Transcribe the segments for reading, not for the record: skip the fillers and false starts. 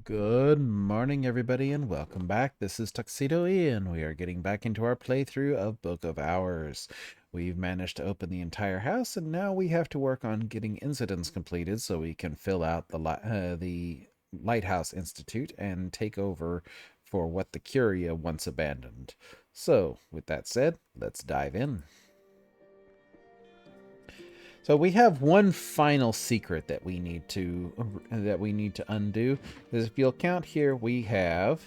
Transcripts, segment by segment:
Good morning, everybody, and welcome back. This is Tuxedo Ian. We are getting back into our playthrough of Book of Hours. We've managed to open the entire house, and now we have to work on getting incidents completed so we can fill out the Lighthouse Institute and take over for what the Curia once abandoned. So, with that said, let's dive in. So we have one final secret that we need to undo. Because if you'll count here, we have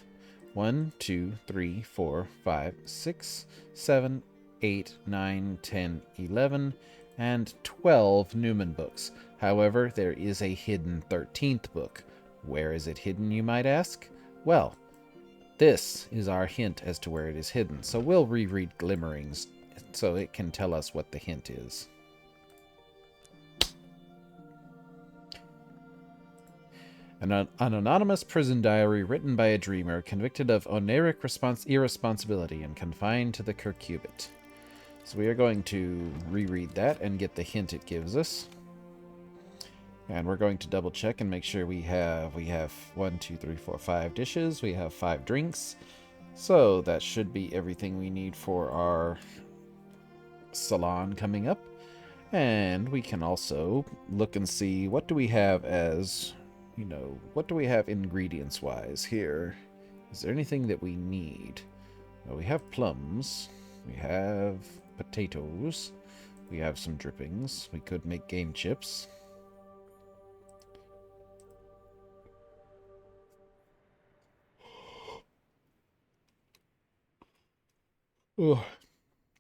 1, 2, 3, 4, 5, 6, 7, 8, 9, 10, 11, and 12 Numen books. However, there is a hidden 13th book. Where is it hidden, you might ask? Well, this is our hint as to where it is hidden. So we'll reread Glimmerings so it can tell us what the hint is. An anonymous prison diary written by a dreamer convicted of oneric irresponsibility and confined to the Curcubit. So we are going to reread that and get the hint it gives us. And we're going to double check and make sure we have 1, 2, 3, 4, 5 dishes. We have 5 drinks. So that should be everything we need for our salon coming up. And we can also look and see what do we have as, what do we have ingredients-wise here? Is there anything that we need? Well, we have plums. We have potatoes. We have some drippings. We could make game chips. Oh,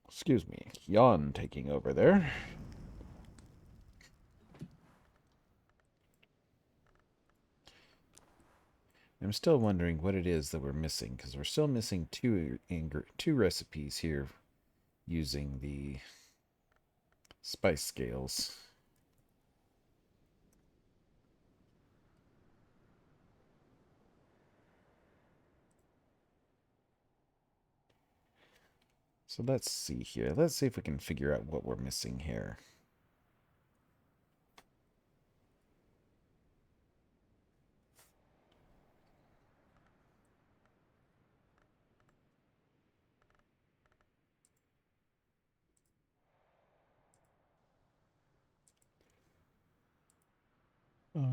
excuse me. Yawn taking over there. I'm still wondering what it is that we're missing, because we're still missing two recipes here using the spice scales. So let's see here. Let's see if we can figure out what we're missing here.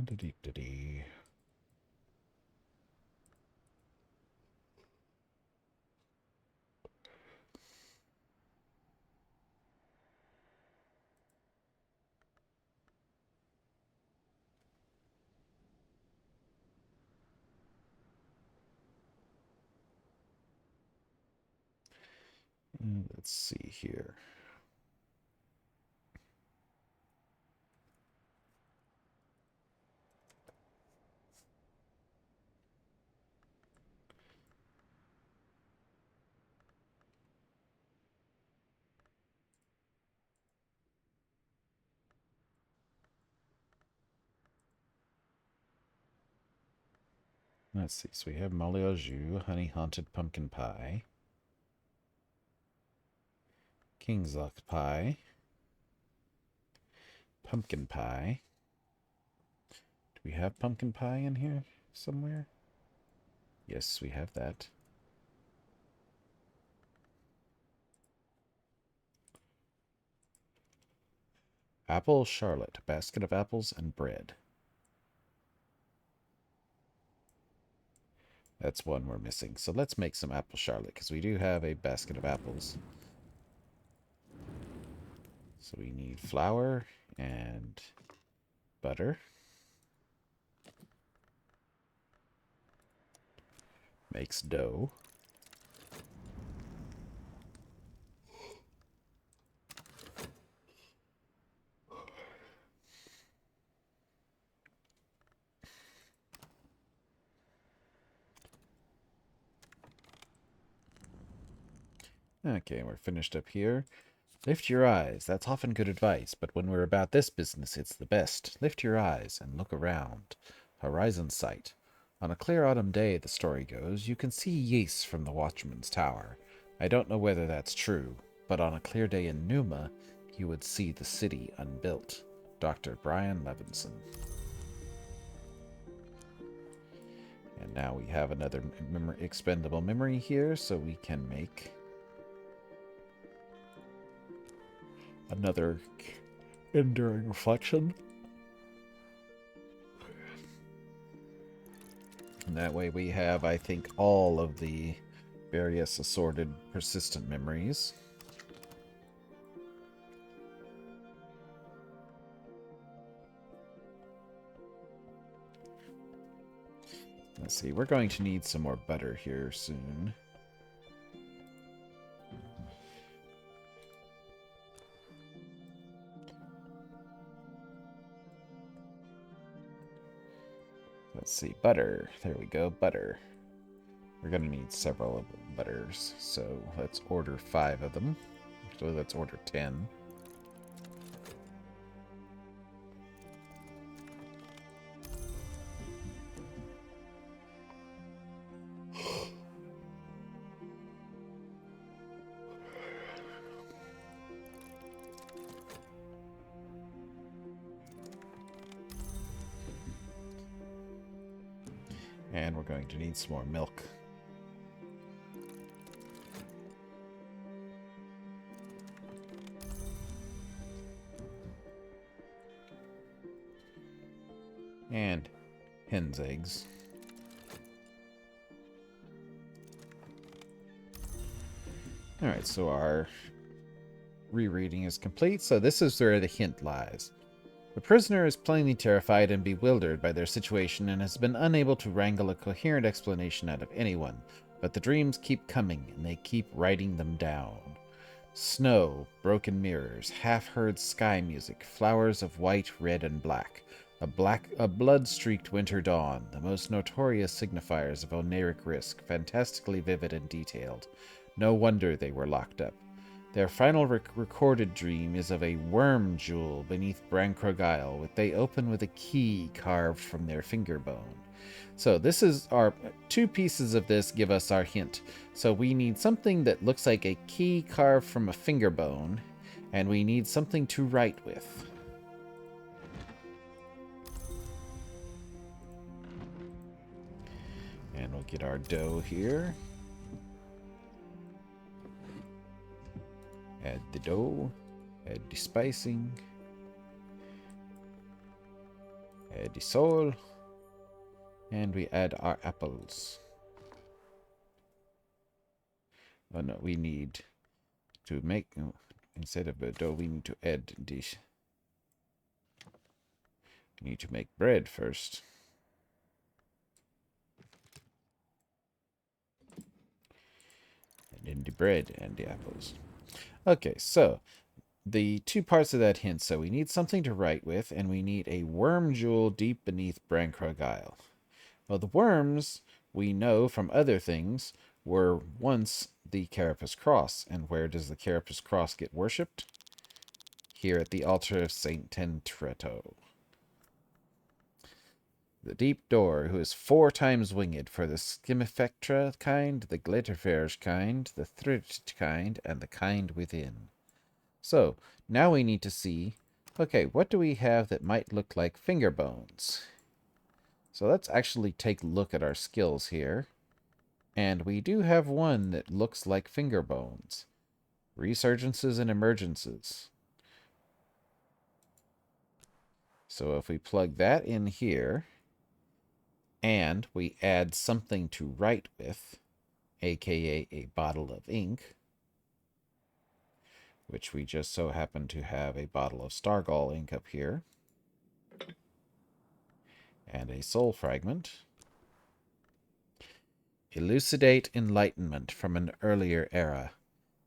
Da-dee-da-dee. Let's see here. Let's see. So we have Molly au jus, honey haunted pumpkin pie, king's luck pie, pumpkin pie. Do we have pumpkin pie in here somewhere? Yes, we have that. Apple Charlotte, basket of apples and bread. That's one we're missing. So let's make some apple Charlotte, because we do have a basket of apples. So we need flour and butter. Makes dough. Okay, we're finished up here. Lift your eyes. That's often good advice, but when we're about this business, it's the best. Lift your eyes and look around. Horizon sight. On a clear autumn day, the story goes, you can see Ys from the Watchman's Tower. I don't know whether that's true, but on a clear day in Numa, you would see the city unbuilt. Dr. Brian Levinson. Now we have another expendable memory here, so we can make another enduring reflection. And that way we have, I think, all of the various assorted persistent memories. Let's see, we're going to need some more butter here soon. Let's see, butter. There we go, butter. We're going to need several butters, so let's order 5 of them. Actually, let's order 10. And we're going to need some more milk. And hen's eggs. Alright, so our rereading is complete. So this is where the hint lies. The prisoner is plainly terrified and bewildered by their situation and has been unable to wrangle a coherent explanation out of anyone, but the dreams keep coming and they keep writing them down. Snow, broken mirrors, half-heard sky music, flowers of white, red, and black, a blood-streaked winter dawn, the most notorious signifiers of oniric risk, fantastically vivid and detailed. No wonder they were locked up. Their final recorded dream is of a worm jewel beneath Brancrogile, which they open with a key carved from their finger bone. So this is our 2 pieces of this give us our hint. So we need something that looks like a key carved from a finger bone, and we need something to write with. And we'll get our dough here. Add the dough, add the spicing, add the soul, and we add our apples. Oh no, we need to make, instead of the dough, we need to add this. We need to make bread first. And then the bread and the apples. Okay, so the 2 parts of that hint. So we need something to write with, and we need a worm jewel deep beneath Brancrogile. Well, the worms, we know from other things, were once the Carapace Cross. And where does the Carapace Cross get worshipped? Here at the altar of Saint Tentreto. The deep door, who is 4 times winged, for the Skimifectra kind, the Glitterfares kind, the Thrift kind, and the kind within. So, now we need to see, okay, what do we have that might look like finger bones? So let's actually take a look at our skills here. And we do have one that looks like finger bones. Resurgences and emergences. So if we plug that in here, and we add something to write with, aka a bottle of ink, which we just so happen to have a bottle of Stargall ink up here, and a soul fragment. Elucidate enlightenment from an earlier era.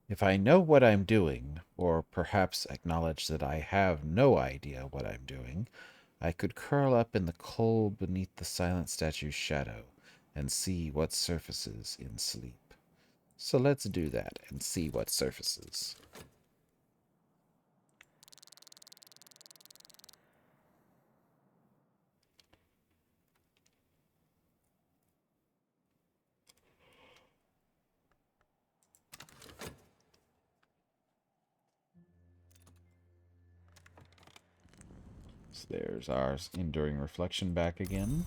If I know what I'm doing, or perhaps acknowledge that I have no idea what I'm doing, I could curl up in the cold beneath the silent statue's shadow and see what surfaces in sleep. So let's do that and see what surfaces. So there's our enduring reflection back again.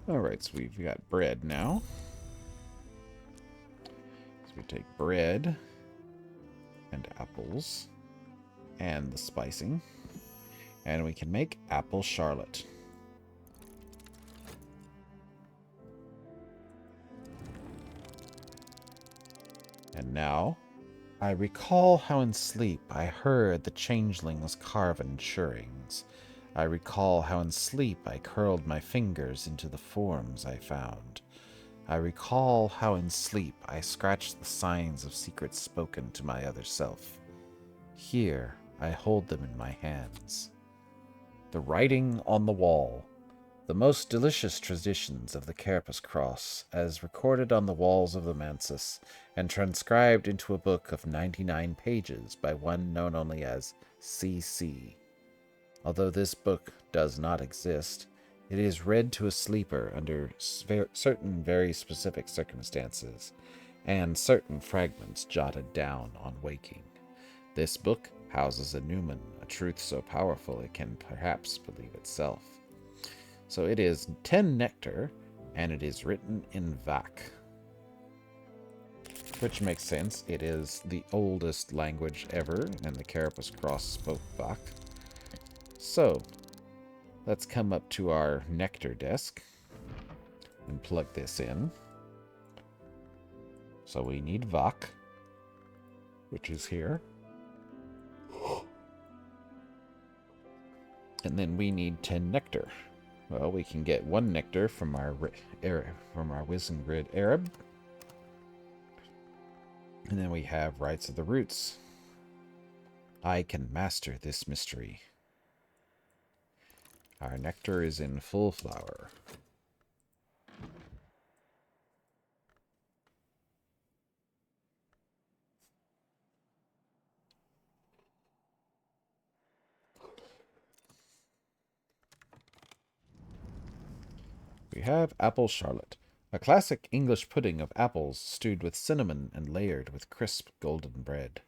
Alright, so we've got bread now. So we take bread and apples and the spicing, and we can make apple charlotte. And now, I recall how in sleep I heard the changeling's carven churrings. I recall how in sleep I curled my fingers into the forms I found. I recall how in sleep I scratched the signs of secrets spoken to my other self. Here, I hold them in my hands. The writing on the wall. The most delicious traditions of the Carapace Cross, as recorded on the walls of the Mansus, and transcribed into a book of 99 pages by one known only as CC. Although this book does not exist, it is read to a sleeper under certain very specific circumstances, and certain fragments jotted down on waking. This book houses a Numen, a truth so powerful it can perhaps believe itself. So it is 10 nectar, and it is written in Vak. Which makes sense. It is the oldest language ever, and the Carapace Cross spoke Vak. So, let's come up to our nectar desk and plug this in. So we need Vak, which is here. And then we need 10 nectar. Well, we can get 1 nectar from our Wisengrid Arab. And then we have Rites of the Roots. I can master this mystery. Our nectar is in full flower. We have apple charlotte, a classic English pudding of apples stewed with cinnamon and layered with crisp golden bread.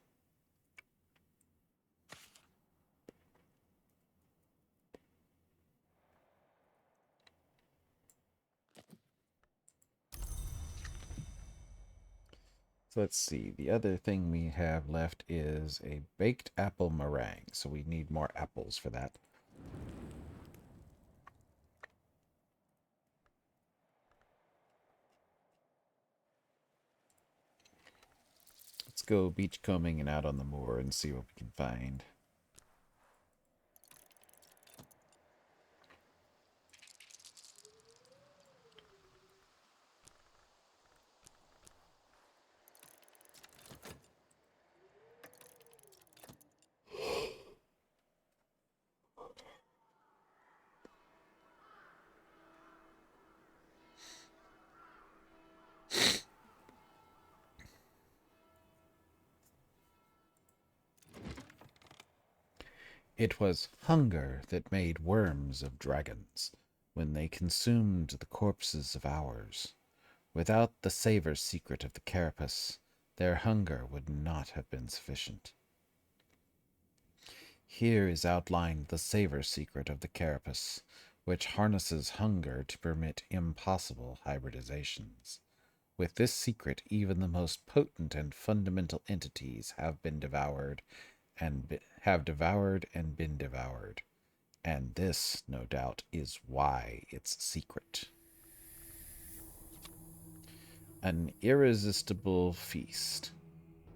So let's see, the other thing we have left is a baked apple meringue, so we need more apples for that. Let's go beachcombing and out on the moor and see what we can find. It was hunger that made worms of dragons when they consumed the corpses of ours. Without the savor secret of the carapace, their hunger would not have been sufficient. Here is outlined the savor secret of the carapace, which harnesses hunger to permit impossible hybridizations. With this secret, even the most potent and fundamental entities have been devoured and been devoured. And this, no doubt, is why it's secret. An irresistible feast.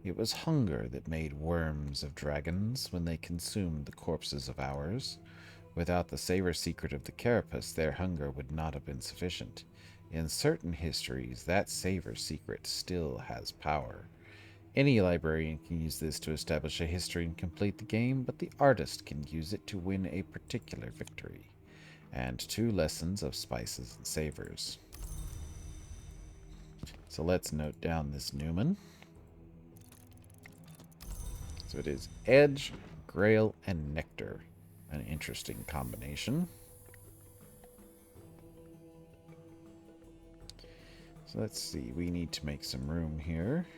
It was hunger that made worms of dragons when they consumed the corpses of ours. Without the savor secret of the carapace, their hunger would not have been sufficient. In certain histories, that savor secret still has power. Any librarian can use this to establish a history and complete the game, but the artist can use it to win a particular victory. And 2 lessons of spices and savors. So let's note down this Numen. So it is Edge, Grail, and Nectar. An interesting combination. So let's see, we need to make some room here.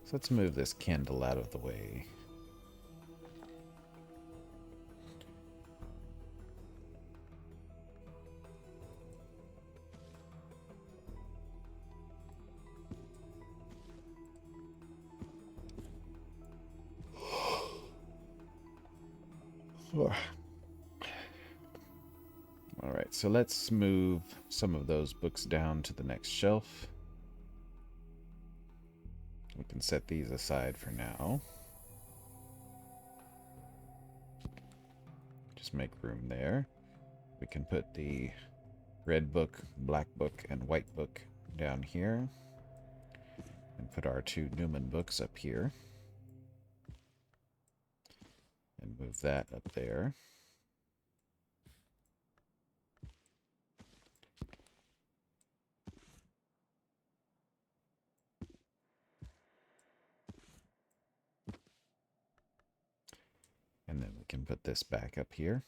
So let's move this candle out of the way. Alright, so let's move some of those books down to the next shelf. We can set these aside for now. Just make room there. We can put the red book, black book, and white book down here. And put our 2 Numen books up here. And move that up there. And then we can put this back up here.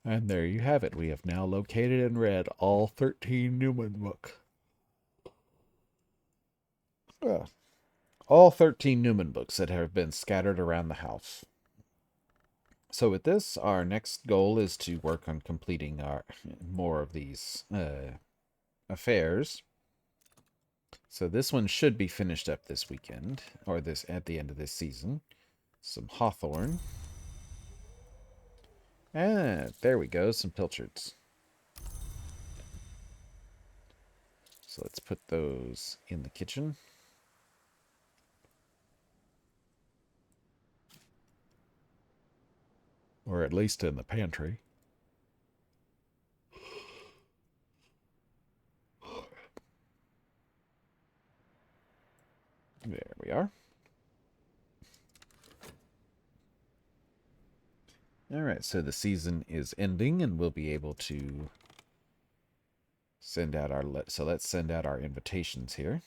And there you have it. We have now located and read all 13 Numen books. All 13 Numen books that have been scattered around the house. So with this, our next goal is to work on completing more of these affairs. So this one should be finished up this weekend, or at the end of this season. Some hawthorn. Ah, there we go, some pilchards. So let's put those in the kitchen. Or at least in the pantry. There we are. Alright, so the season is ending, and we'll be able to send out our... So let's send out our invitations here.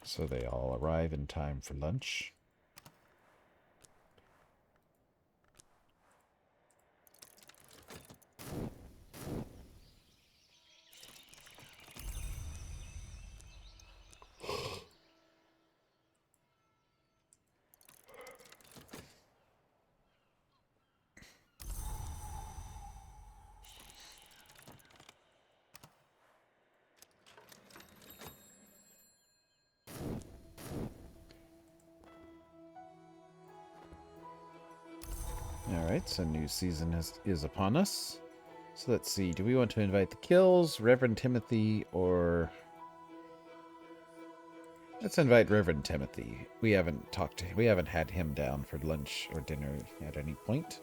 So they all arrive in time for lunch. Alright, so new season is upon us. So let's see, do we want to invite the Kills, Reverend Timothy, or... Let's invite Reverend Timothy. We haven't had him down for lunch or dinner at any point.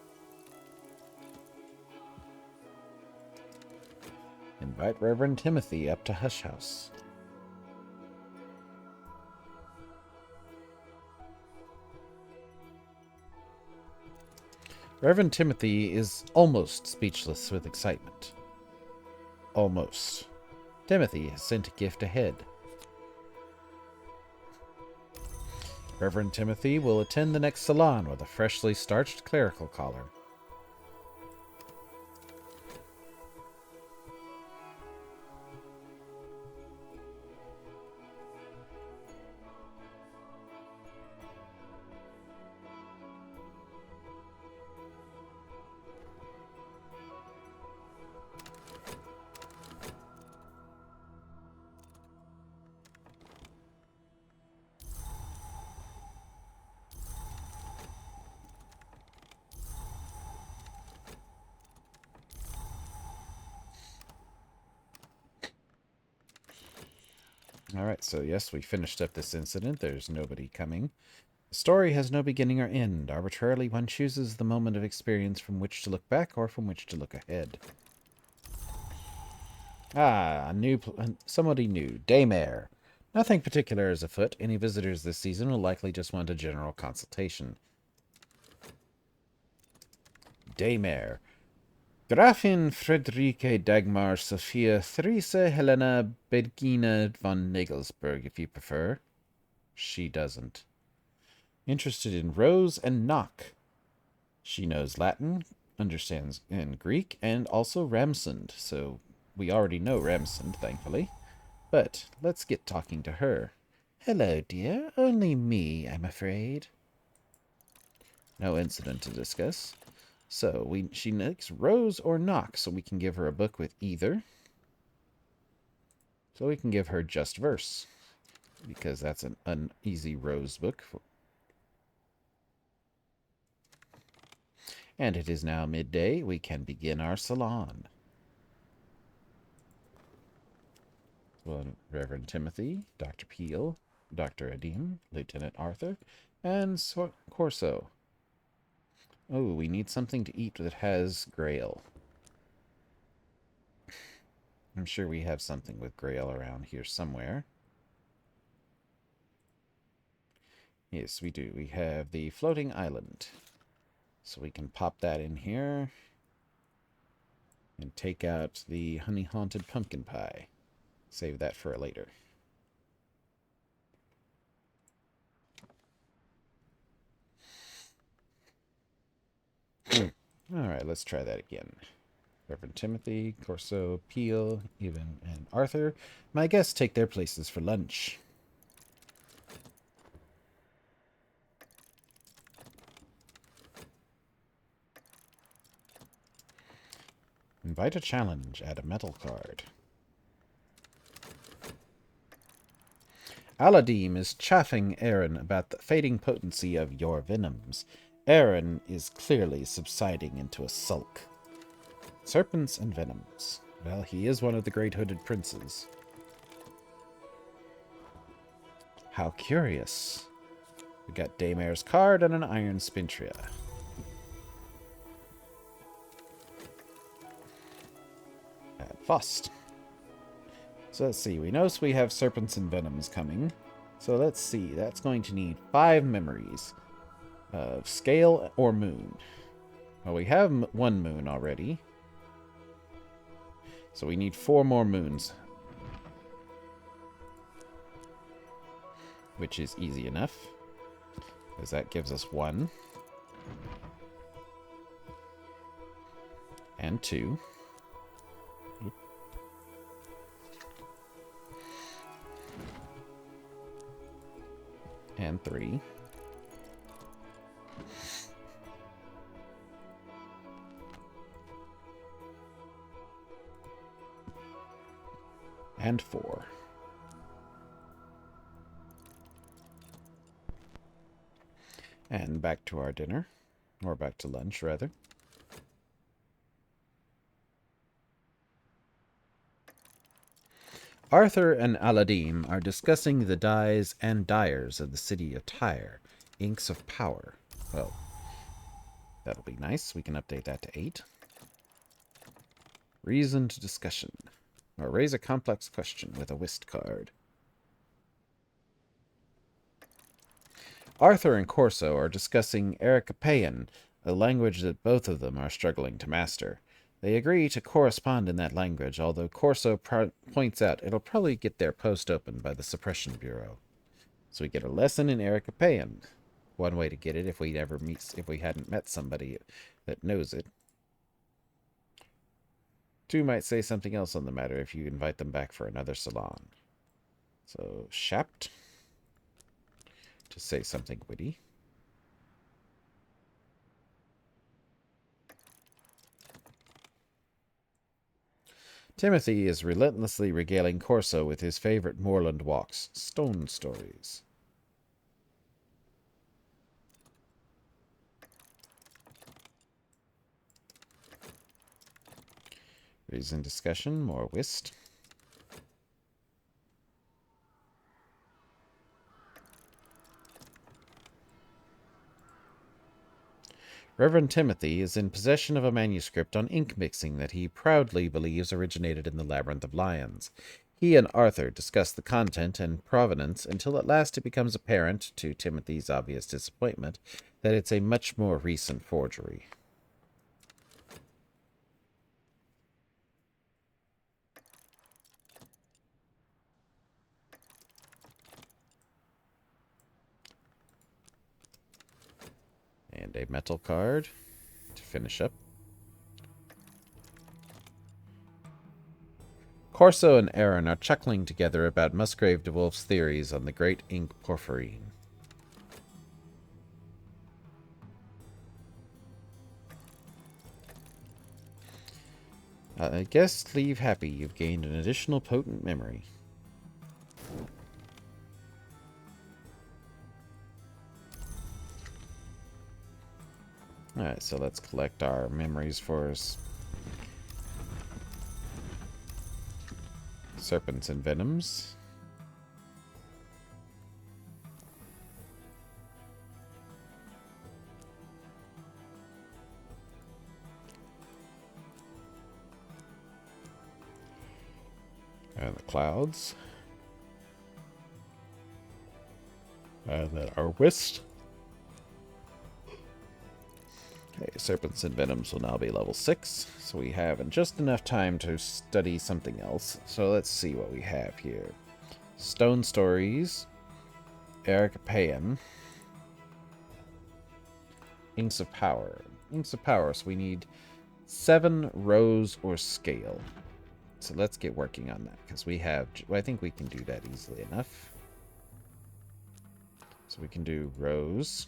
Invite Reverend Timothy up to Hush House. Reverend Timothy is almost speechless with excitement. Almost. Timothy has sent a gift ahead. Reverend Timothy will attend the next Salon with a freshly starched clerical collar. Alright, so yes, we finished up this incident. There's nobody coming. The story has no beginning or end. Arbitrarily, one chooses the moment of experience from which to look back or from which to look ahead. Ah, somebody new. Daymare. Nothing particular is afoot. Any visitors this season will likely just want a general consultation. Daymare. Grafin Friederike Dagmar Sophia Theresa Helena Bedgina von Nagelsberg, if you prefer. She doesn't. Interested in Rose and Knock. She knows Latin, understands in Greek, and also Ramsund, so we already know Ramsund, thankfully. But let's get talking to her. Hello, dear. Only me, I'm afraid. No incident to discuss. So she makes rose or knock, so we can give her a book with either. So we can give her just verse, because that's an easy rose book. And it is now midday. We can begin our salon. Well, Reverend Timothy, Dr. Peel, Dr. Adim, Lieutenant Arthur, and Corso. Oh, we need something to eat that has Grail. I'm sure we have something with Grail around here somewhere. Yes, we do. We have the floating island. So we can pop that in here and take out the honey-haunted pumpkin pie. Save that for later. Alright, let's try that again. Reverend Timothy, Corso, Peel, Even, and Arthur. My guests take their places for lunch. Invite a challenge. Add a metal card. Aladim is chaffing Aaron about the fading potency of your venoms. Aaron is clearly subsiding into a sulk. Serpents and venoms. Well, he is one of the great hooded princes. How curious. We got Daymare's card and an iron spintria. Add Fost. So let's see. We notice we have serpents and venoms coming. So let's see. That's going to need 5 memories of scale or moon. Well, we have 1 moon already. So we need 4 more moons. Which is easy enough. Because that gives us 1. And 2. And 3. And 4. And back to our dinner. Or back to lunch, rather. Arthur and Aladim are discussing the dyes and dyers of the city of Tyre. Inks of power. Well, that'll be nice. We can update that to 8. Reasoned discussion. Or raise a complex question with a whist card. Arthur and Corso are discussing Ericapaean, a language that both of them are struggling to master. They agree to correspond in that language, although Corso points out it'll probably get their post opened by the Suppression Bureau. So we get a lesson in Ericapaean. One way to get it if we hadn't met somebody that knows it. 2 might say something else on the matter if you invite them back for another salon. So, Shapt. To say something witty. Timothy is relentlessly regaling Corso with his favorite moorland walks, stone stories. Reason discussion, more whist. Reverend Timothy is in possession of a manuscript on ink mixing that he proudly believes originated in the Labyrinth of Lions. He and Arthur discuss the content and provenance until at last it becomes apparent, to Timothy's obvious disappointment, that it's a much more recent forgery. And a metal card to finish up. Corso and Aaron are chuckling together about Musgrave DeWolf's theories on the great ink porphyry. I guess leave happy. You've gained an additional potent memory. Alright, so let's collect our memories for serpents and venoms. And the clouds. And then our whist. Okay, serpents and venoms will now be level 6. So we have just enough time to study something else. So let's see what we have here. Stone Stories. Ericapaean. Inks of Power. Inks of Power, so we need 7 rows or scale. So let's get working on that, because we have... I think we can do that easily enough. So we can do rows.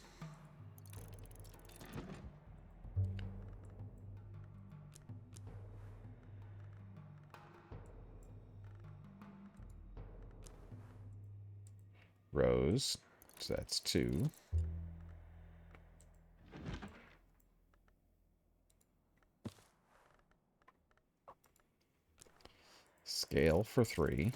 Rows. So that's 2. Scale for 3.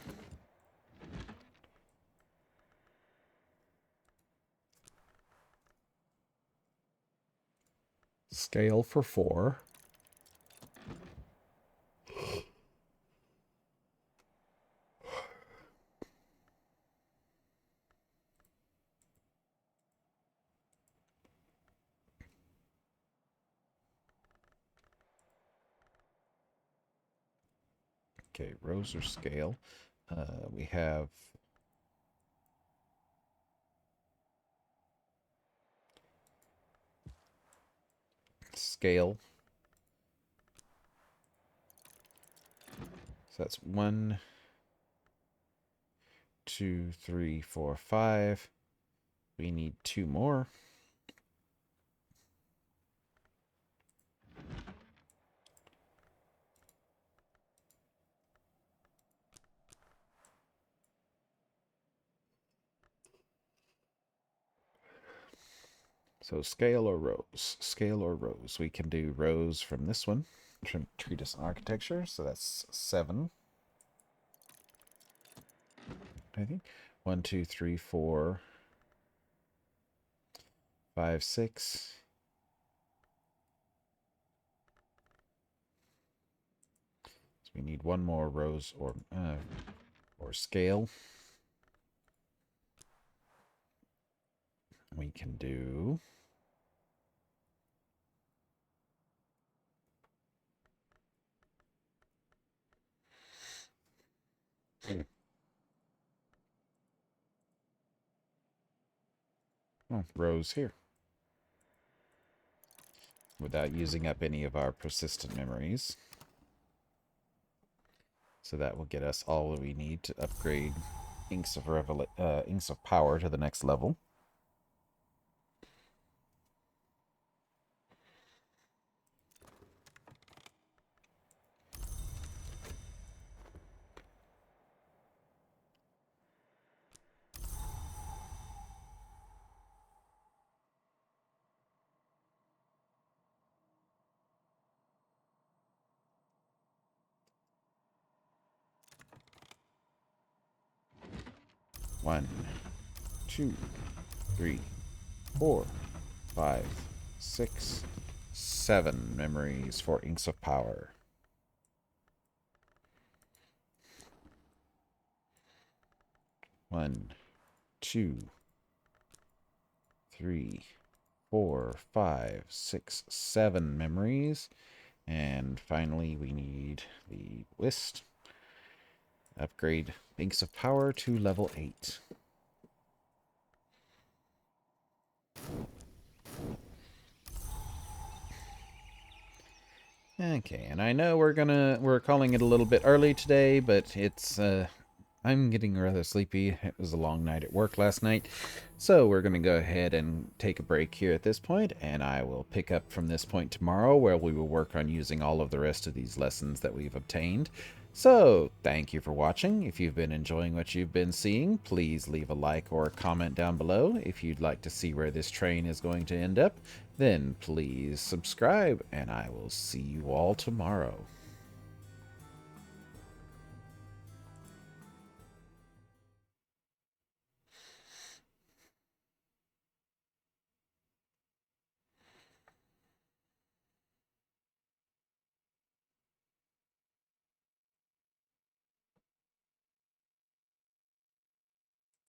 Scale for 4. Okay, rows or scale. We have scale. So that's 1, 2, 3, 4, 5. We need 2 more. So scale or rows? Scale or rows? We can do rows from this one. Treatise on Architecture. So that's 7. I think 1, 2, 3, 4, 5, 6. So we need 1 more rows or scale. We can do rows here without using up any of our persistent memories. So that will get us all that we need to upgrade Inks of Power to the next level. One, 2, 3, 4, 5, 6, 7 memories for Inks of Power. One, 2, 3, 4, 5, 6, 7 memories. And finally, we need the list. Upgrade Inks of Power to level 8. Okay, and I know we're calling it a little bit early today, but it's I'm getting rather sleepy. It was a long night at work last night. So we're going to go ahead and take a break here at this point, and I will pick up from this point tomorrow, where we will work on using all of the rest of these lessons that we've obtained. So, thank you for watching. If you've been enjoying what you've been seeing, please leave a like or a comment down below. If you'd like to see where this train is going to end up, then please subscribe, and I will see you all tomorrow.